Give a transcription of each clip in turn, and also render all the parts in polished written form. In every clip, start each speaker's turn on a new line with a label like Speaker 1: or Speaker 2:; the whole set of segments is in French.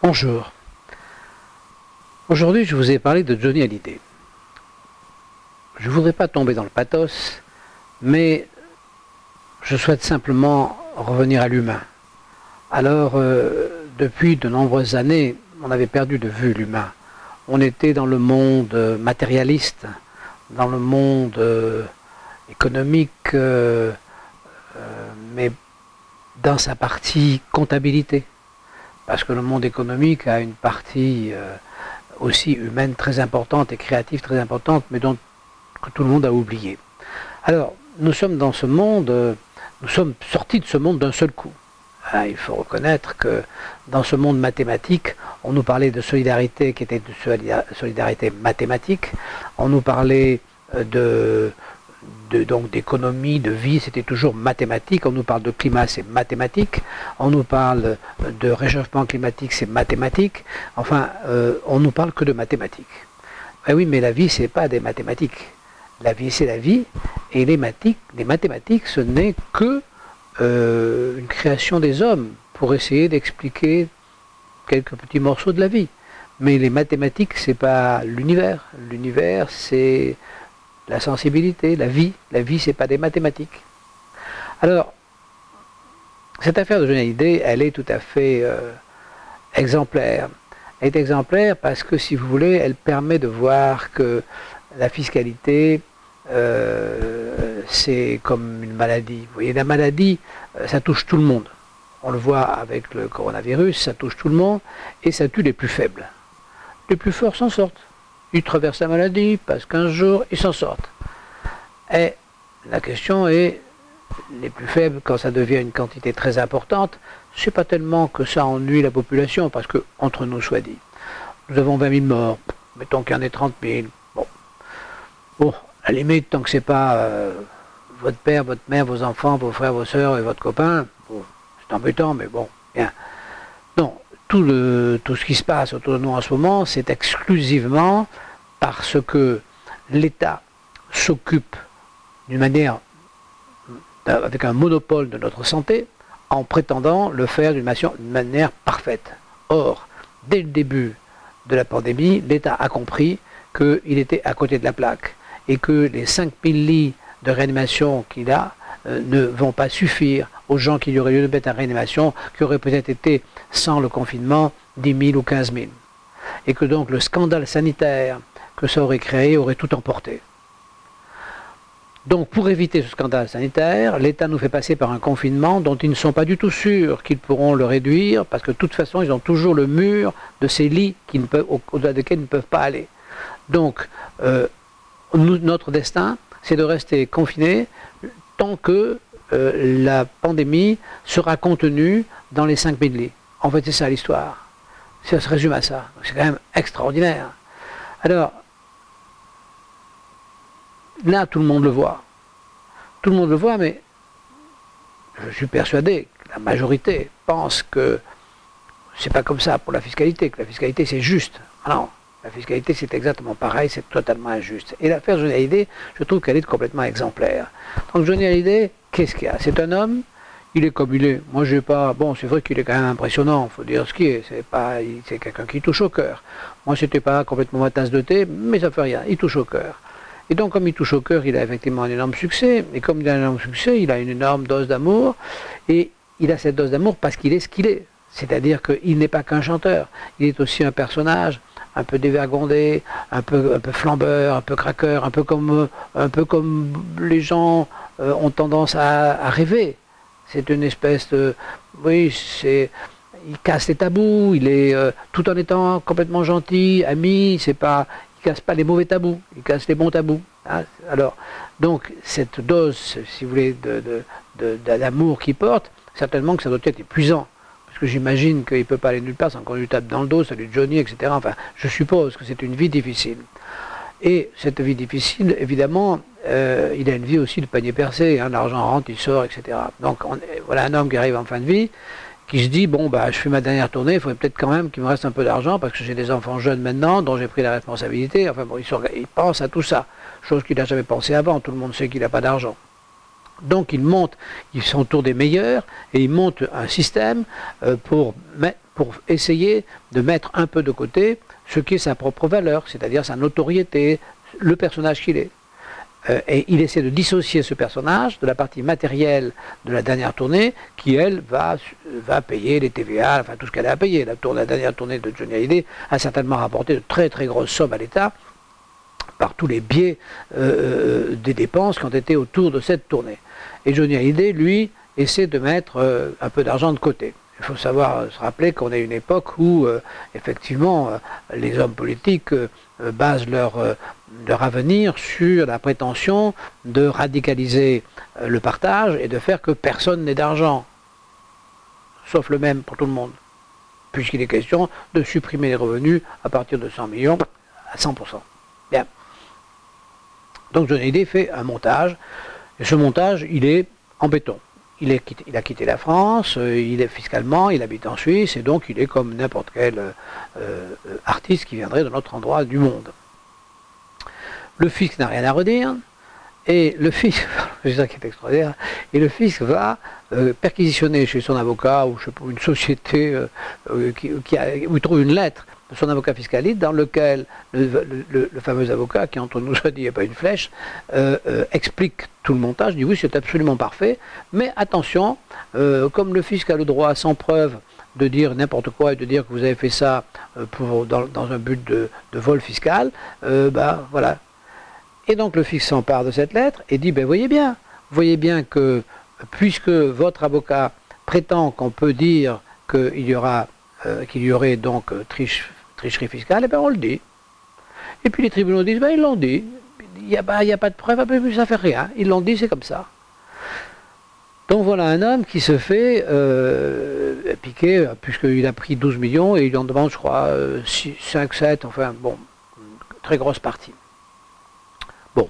Speaker 1: Bonjour. Aujourd'hui, je vous ai parlé de Johnny Hallyday. Je ne voudrais pas tomber dans le pathos, mais je souhaite simplement revenir à l'humain. Alors, depuis de nombreuses années, on avait perdu de vue l'humain. On était dans le monde matérialiste, dans le monde économique, mais dans sa partie comptabilité. Parce que le monde économique a une partie aussi humaine très importante et créative très importante, mais que tout le monde a oublié. Alors, nous sommes dans ce monde, nous sommes sortis de ce monde d'un seul coup. Hein, il faut reconnaître que dans ce monde mathématique, on nous parlait de solidarité qui était de solidarité mathématique, on nous parlait donc d'économie, de vie, c'était toujours mathématique. On nous parle de climat, c'est mathématique. On nous parle de réchauffement climatique, c'est mathématique. Enfin, on nous parle que de mathématiques. Ben oui, mais la vie, c'est pas des mathématiques. La vie, c'est la vie. Et les mathématiques, ce n'est que une création des hommes pour essayer d'expliquer quelques petits morceaux de la vie. Mais les mathématiques, c'est pas l'univers. L'univers, c'est la sensibilité, la vie. La vie, c'est pas des mathématiques. Alors, cette affaire de Johnny Hallyday, elle est tout à fait exemplaire. Elle est exemplaire parce que, si vous voulez, elle permet de voir que la fiscalité, c'est comme une maladie. Vous voyez, la maladie, ça touche tout le monde. On le voit avec le coronavirus, ça touche tout le monde et ça tue les plus faibles. Les plus forts s'en sortent. Ils traversent la maladie, passent 15 jours, ils s'en sortent. Et la question est, les plus faibles, quand ça devient une quantité très importante, c'est pas tellement que ça ennuie la population, parce que, entre nous soit dit, nous avons 20 000 morts, mettons qu'il y en ait 30 000, bon, à la limite, tant que c'est pas votre père, votre mère, vos enfants, vos frères, vos sœurs et votre copain, bon, c'est embêtant, mais bon, bien. Non, tout ce qui se passe autour de nous en ce moment, c'est exclusivement parce que l'État s'occupe d'une manière, avec un monopole de notre santé, en prétendant le faire d'une manière parfaite. Or, dès le début de la pandémie, l'État a compris qu'il était à côté de la plaque et que les 5000 lits de réanimation qu'il a ne vont pas suffire aux gens qui y auraient lieu de mettre en réanimation, qui auraient peut-être été, sans le confinement, 10 000 ou 15 000. Et que donc le scandale sanitaire que ça aurait créé aurait tout emporté. Donc pour éviter ce scandale sanitaire, l'État nous fait passer par un confinement dont ils ne sont pas du tout sûrs qu'ils pourront le réduire, parce que de toute façon ils ont toujours le mur de ces lits au-delà desquels ils ne peuvent pas aller. Donc notre destin, c'est de rester confinés tant que la pandémie sera contenue dans les 5000 lits. En fait, c'est ça l'histoire. Ça se résume à ça. C'est quand même extraordinaire. Alors, là, tout le monde le voit. Tout le monde le voit, mais je suis persuadé que la majorité pense que c'est pas comme ça pour la fiscalité, que la fiscalité c'est juste. Ah non, la fiscalité c'est exactement pareil, c'est totalement injuste. Et l'affaire Johnny Hallyday, je trouve qu'elle est complètement exemplaire. Donc Johnny Hallyday, qu'est-ce qu'il y a? C'est un homme, il est comme il est. Moi j'ai pas. Bon, c'est vrai qu'il est quand même impressionnant, faut dire ce qui est. C'est quelqu'un qui touche au cœur. Moi c'était pas complètement ma tasse de thé, mais ça fait rien, il touche au cœur. Et donc, comme il touche au cœur, il a effectivement un énorme succès. Et comme il a un énorme succès, il a une énorme dose d'amour. Et il a cette dose d'amour parce qu'il est ce qu'il est. C'est-à-dire qu'il n'est pas qu'un chanteur. Il est aussi un personnage, un peu dévergondé, un peu flambeur, un peu craqueur, un peu comme les gens ont tendance à rêver. C'est une espèce de... Oui, il casse les tabous, il est tout en étant complètement gentil, ami, c'est pas... Il ne casse pas les mauvais tabous, il casse les bons tabous. Hein. Alors, donc, cette dose, si vous voulez, d'amour qu'il porte, certainement que ça doit être épuisant. Parce que j'imagine qu'il ne peut pas aller nulle part sans qu'on lui tape dans le dos, salut Johnny, etc. Enfin, je suppose que c'est une vie difficile. Et cette vie difficile, évidemment, il a une vie aussi de panier percé. Hein, l'argent rentre, il sort, etc. Donc, voilà un homme qui arrive en fin de vie, qui se dit, bon, bah, je fais ma dernière tournée, il faudrait peut-être quand même qu'il me reste un peu d'argent, parce que j'ai des enfants jeunes maintenant, dont j'ai pris la responsabilité. Enfin bon, il pense à tout ça, chose qu'il n'a jamais pensé avant, tout le monde sait qu'il n'a pas d'argent. Donc il monte, ils sont autour des meilleurs, et il monte un système pour pour essayer de mettre un peu de côté ce qui est sa propre valeur, c'est-à-dire sa notoriété, le personnage qu'il est. Et il essaie de dissocier ce personnage de la partie matérielle de la dernière tournée, qui elle va payer les TVA, enfin tout ce qu'elle a à payer. La dernière tournée de Johnny Hallyday a certainement rapporté de très très grosses sommes à l'État, par tous les biais des dépenses qui ont été autour de cette tournée. Et Johnny Hallyday, lui, essaie de mettre un peu d'argent de côté. Il faut savoir se rappeler qu'on est à une époque où, effectivement, les hommes politiques basent leur avenir sur la prétention de radicaliser le partage et de faire que personne n'ait d'argent, sauf le même pour tout le monde, puisqu'il est question de supprimer les revenus à partir de 100 millions à 100%. Bien. Donc Johnny Hallyday fait un montage, et ce montage, il est en béton. Il a quitté la France, il est fiscalement, il habite en Suisse, et donc il est comme n'importe quel artiste qui viendrait de notre endroit du monde. Le fisc n'a rien à redire, et le fisc, c'est ça qui est extraordinaire, et le fisc va perquisitionner chez son avocat, ou je sais pas, une société où il trouve une lettre de son avocat fiscaliste, dans lequel le fameux avocat, qui entre nous a dit il n'y a pas une flèche, explique tout le montage, dit oui c'est absolument parfait, mais attention, comme le fisc a le droit sans preuve de dire n'importe quoi et de dire que vous avez fait ça dans un but de vol fiscal, voilà. Et donc le fisc s'empare de cette lettre et dit ben voyez bien que puisque votre avocat prétend qu'on peut dire qu'il y aurait donc tricherie fiscale, et ben on le dit. Et puis les tribunaux disent ben ils l'ont dit, il n'y a pas de preuve, ça fait rien, ils l'ont dit, c'est comme ça. Donc voilà un homme qui se fait piquer, puisqu'il a pris 12 millions et il en demande je crois 5, 7, enfin bon, très grosse partie. Bon,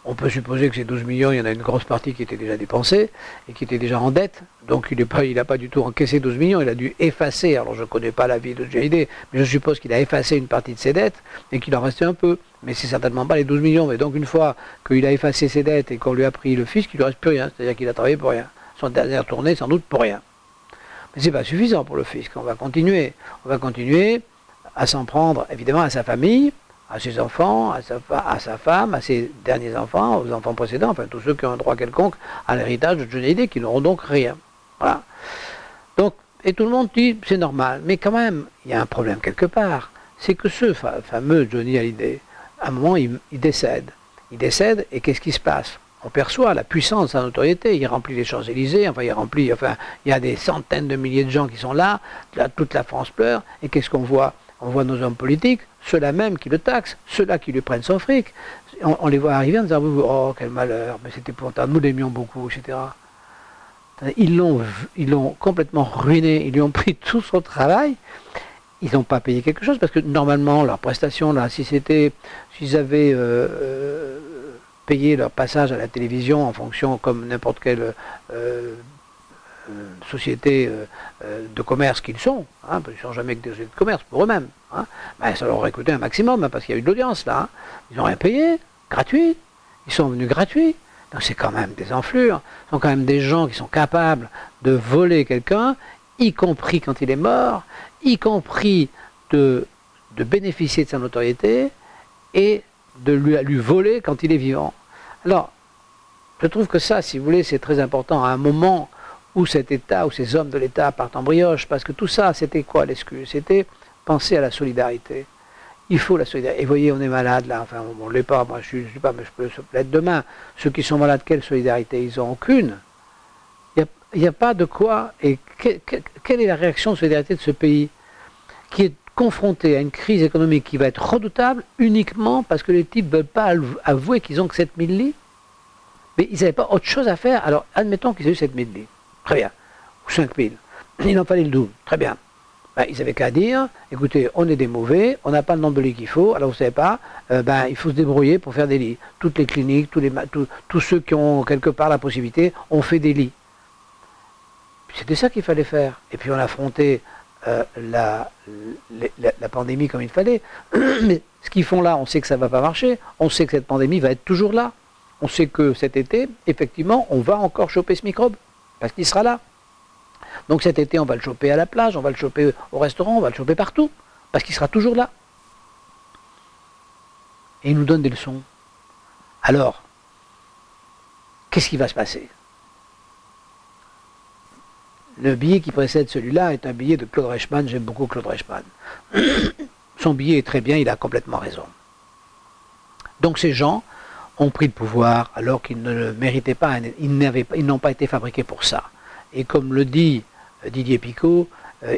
Speaker 1: on peut supposer que ces 12 millions, il y en a une grosse partie qui était déjà dépensée et qui était déjà en dette, donc il n'a pas du tout encaissé 12 millions, il a dû effacer, alors je ne connais pas la vie de Johnny Hallyday, mais je suppose qu'il a effacé une partie de ses dettes et qu'il en restait un peu, mais c'est certainement pas les 12 millions, mais donc une fois qu'il a effacé ses dettes et qu'on lui a pris le fisc, il ne lui reste plus rien, c'est-à-dire qu'il a travaillé pour rien, son dernière tournée sans doute pour rien. Mais ce n'est pas suffisant pour le fisc, on va continuer à s'en prendre évidemment à sa famille, à ses enfants, à sa femme, à ses derniers enfants, aux enfants précédents, enfin tous ceux qui ont un droit quelconque à l'héritage de Johnny Hallyday, qui n'auront donc rien. Voilà. Donc, et tout le monde dit, c'est normal, mais quand même, il y a un problème quelque part, c'est que ce fameux Johnny Hallyday, à un moment, il décède. Il décède, et qu'est-ce qui se passe? On perçoit la puissance de sa notoriété, il remplit les Champs-Élysées, il y a des centaines de milliers de gens qui sont là, toute la France pleure, et qu'est-ce qu'on voit? On voit nos hommes politiques, ceux-là même qui le taxent, ceux-là qui lui prennent son fric, on les voit arriver en disant « Oh, quel malheur, mais c'était épouvantable, nous l'aimions beaucoup, etc. » Ils l'ont complètement ruiné, ils lui ont pris tout son travail, ils n'ont pas payé quelque chose, parce que normalement, leur prestation, là, s'ils avaient payé leur passage à la télévision en fonction, comme n'importe quelle société de commerce qu'ils sont, hein, parce qu'ils ne sont jamais que des sociétés de commerce pour eux-mêmes, hein, ben, ça leur aurait coûté un maximum, hein, parce qu'il y a eu de l'audience là, hein. Ils n'ont rien payé, gratuit, ils sont venus gratuits, donc c'est quand même des enflures, ce sont quand même des gens qui sont capables de voler quelqu'un, y compris quand il est mort, y compris de bénéficier de sa notoriété et de lui voler quand il est vivant. Alors, je trouve que ça, si vous voulez, c'est très important à un moment où cet État, où ces hommes de l'État partent en brioche, parce que tout ça, c'était quoi l'excuse? C'était penser à la solidarité. Il faut la solidarité. Et vous voyez, on est malade là, enfin on ne l'est pas, moi je ne suis pas, mais je peux l'être demain. Ceux qui sont malades, quelle solidarité? Ils n'ont aucune. Il n'y a pas de quoi. Et quelle est la réaction de solidarité de ce pays qui est confronté à une crise économique qui va être redoutable uniquement parce que les types ne veulent pas avouer qu'ils ont que 7000 lits? Mais ils n'avaient pas autre chose à faire. Alors admettons qu'ils aient eu 7000 lits. Très bien. Ou 5000. Il en fallait le double. Très bien. Ben, ils n'avaient qu'à dire, écoutez, on est des mauvais, on n'a pas le nombre de lits qu'il faut, alors vous ne savez pas, il faut se débrouiller pour faire des lits. Toutes les cliniques, tous ceux qui ont quelque part la possibilité, ont fait des lits. C'était ça qu'il fallait faire. Et puis on a affronté la pandémie comme il fallait. Mais ce qu'ils font là, on sait que ça ne va pas marcher, on sait que cette pandémie va être toujours là. On sait que cet été, effectivement, on va encore choper ce microbe, parce qu'il sera là. Donc cet été, on va le choper à la plage, on va le choper au restaurant, on va le choper partout, parce qu'il sera toujours là. Et il nous donne des leçons. Alors, qu'est-ce qui va se passer? Le billet qui précède celui-là est un billet de Claude Reichmann. J'aime beaucoup Claude Reichmann. Son billet est très bien, il a complètement raison. Donc ces gens ont pris le pouvoir alors qu'ils ne le méritaient pas, ils n'ont pas été fabriqués pour ça. Et comme le dit Didier Picot,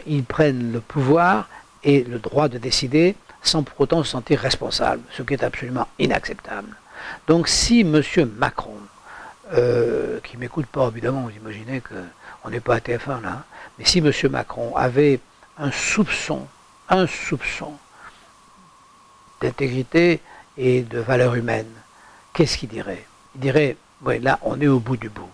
Speaker 1: ils prennent le pouvoir et le droit de décider sans pour autant se sentir responsable, ce qui est absolument inacceptable. Donc si M. Macron, qui ne m'écoute pas évidemment, vous imaginez qu'on n'est pas à TF1 là, mais si M. Macron avait un soupçon d'intégrité et de valeur humaine, qu'est-ce qu'il dirait? Il dirait, ouais, là on est au bout du bout,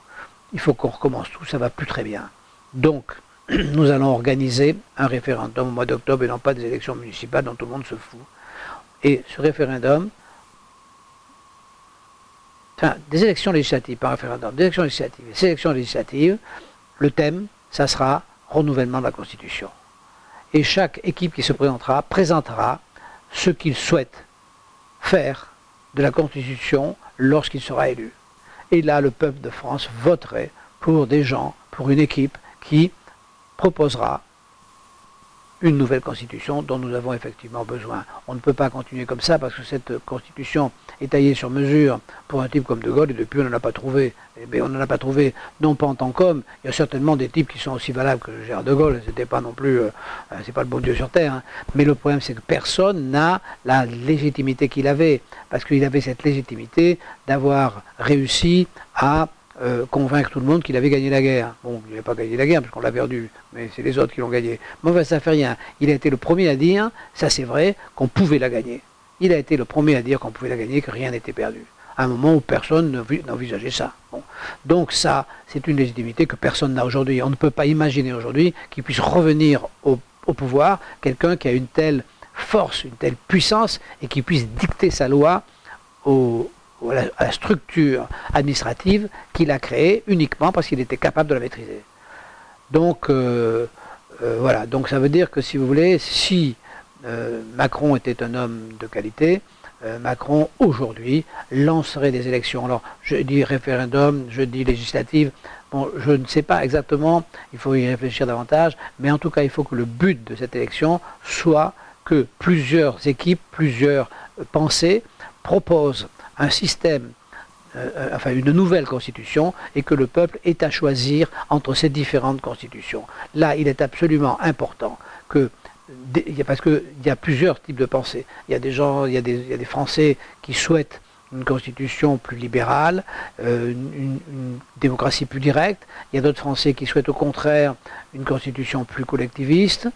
Speaker 1: il faut qu'on recommence tout, ça va plus très bien. Donc, nous allons organiser un référendum au mois d'octobre et non pas des élections municipales dont tout le monde se fout. Et ce référendum, enfin, des élections législatives, pas un référendum, des élections législatives. Ces élections législatives, le thème, ça sera renouvellement de la Constitution. Et chaque équipe qui se présentera ce qu'il souhaite faire de la Constitution lorsqu'il sera élu. Et là, le peuple de France voterait pour des gens, pour une équipe qui proposera une nouvelle constitution dont nous avons effectivement besoin. On ne peut pas continuer comme ça parce que cette constitution est taillée sur mesure pour un type comme De Gaulle et depuis on n'en a pas trouvé. Mais on n'en a pas trouvé non pas en tant qu'homme, il y a certainement des types qui sont aussi valables que le général De Gaulle, c'était pas non plus, c'est pas le bon Dieu sur terre, hein. Mais le problème c'est que personne n'a la légitimité qu'il avait, parce qu'il avait cette légitimité d'avoir réussi à convaincre tout le monde qu'il avait gagné la guerre. Bon, il n'avait pas gagné la guerre parce qu'on l'a perdu, mais c'est les autres qui l'ont gagné. Mais enfin, ça fait rien. Il a été le premier à dire, ça c'est vrai, qu'on pouvait la gagner. Il a été le premier à dire qu'on pouvait la gagner, que rien n'était perdu. À un moment où personne n'envisageait ça. Bon. Donc ça, c'est une légitimité que personne n'a aujourd'hui. On ne peut pas imaginer aujourd'hui qu'il puisse revenir au pouvoir quelqu'un qui a une telle force, une telle puissance et qui puisse dicter sa loi à la structure administrative qu'il a créée uniquement parce qu'il était capable de la maîtriser. Donc, voilà. Donc ça veut dire que si vous voulez, si Macron était un homme de qualité, Macron aujourd'hui lancerait des élections. Alors je dis référendum, je dis législative, bon, je ne sais pas exactement, il faut y réfléchir davantage, mais en tout cas il faut que le but de cette élection soit que plusieurs équipes, plusieurs pensées proposent un système, enfin une nouvelle constitution, et que le peuple ait à choisir entre ces différentes constitutions. Là, il est absolument important que, parce qu'il y a plusieurs types de pensées. Il y a des gens, il y a des Français qui souhaitent une constitution plus libérale, une démocratie plus directe. Il y a d'autres Français qui souhaitent au contraire une constitution plus collectiviste,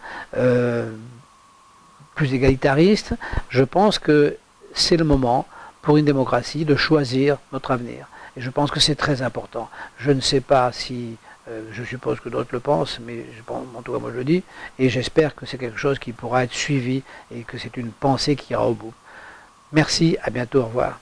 Speaker 1: plus égalitariste. Je pense que c'est le moment pour une démocratie de choisir notre avenir. Et je pense que c'est très important. Je ne sais pas si, je suppose que d'autres le pensent, mais en tout cas moi je le dis, et j'espère que c'est quelque chose qui pourra être suivi et que c'est une pensée qui ira au bout. Merci, à bientôt, au revoir.